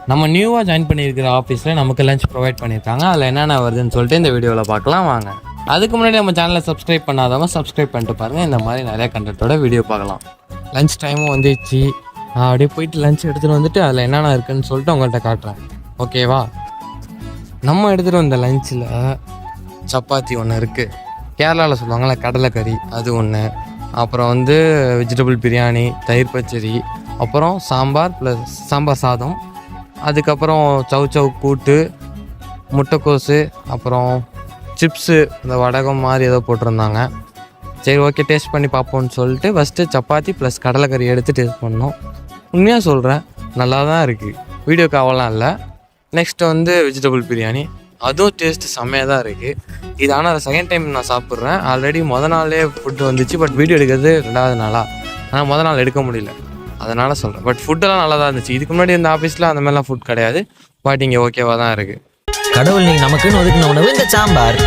நம்ம நியூவாக ஜாயின் பண்ணியிருக்கிற ஆஃபீஸில் நமக்கு லஞ்ச் ப்ரொவைட் பண்ணியிருக்காங்க. அதில் என்னென்ன வருதுன்னு சொல்லிட்டு இந்த வீடியோவில் பார்க்கலாம் வாங்க. அதுக்கு முன்னாடி நம்ம சேனலை சப்ஸ்கிரைப் பண்ணாதவங்க சப்ஸ்கிரைப் பண்ணிட்டு பாருங்கள். இந்த மாதிரி நிறைய கண்டென்ட்டோட வீடியோ பார்க்கலாம். லஞ்ச் டைமும் வந்துச்சு. நான் அப்படியே போயிட்டு லஞ்ச் எடுத்துகிட்டு வந்துட்டு அதில் என்னென்ன இருக்குதுன்னு சொல்லிட்டு உங்கள்கிட்ட காட்டுறேன். ஓகேவா? நம்ம எடுத்துகிட்டு வந்த லஞ்சில் சப்பாத்தி ஒன்று இருக்குது. கேரளாவில் சொல்லுவாங்கள்ல கடலைக்கறி, அது ஒன்று. அப்புறம் வந்து வெஜிடபிள் பிரியாணி, தயிர் பச்சடி, அப்புறம் சாம்பார் ப்ளஸ் சாம்பார் சாதம், அதுக்கப்புறம் சவ் கூட்டு, முட்டைக்கோஸு, அப்புறம் சிப்ஸு, இந்த வடகம் மாதிரி ஏதோ போட்டிருந்தாங்க. சரி ஓகே டேஸ்ட் பண்ணி பார்ப்போம்னு சொல்லிட்டு ஃபஸ்ட்டு சப்பாத்தி ப்ளஸ் கடலைக்கறி எடுத்து டேஸ்ட் பண்ணோம். உண்மையாக சொல்கிறேன், நல்லா தான் இருக்குது. வீடியோக்கு அவ்வளோலாம் இல்லை. நெக்ஸ்ட்டு வந்து வெஜிடபிள் பிரியாணி, அதுவும் டேஸ்ட்டு செம்மையாக தான் இருக்குது. இது ஆனால் செகண்ட் டைம் நான் சாப்பிட்றேன். ஆல்ரெடி நாளே ஃபுட்டு வந்துச்சு. பட் வீடியோ எடுக்கிறது 2வது நாளாக, ஆனால் நாள் எடுக்க முடியல, அதனால் சொல்கிறேன். பட் ஃபுட்டெல்லாம் நல்லா தான் இருந்துச்சு. இதுக்கு முன்னாடி இந்த ஆஃபீஸில் அந்த மாதிரிலாம் ஃபுட் கிடையாது. பட் இங்கே ஓகேவாக தான் இருக்குது. கடவுள் நீங்கள் நமக்குன்னு ஒதுக்கின உணவு இந்த சாம்பார்.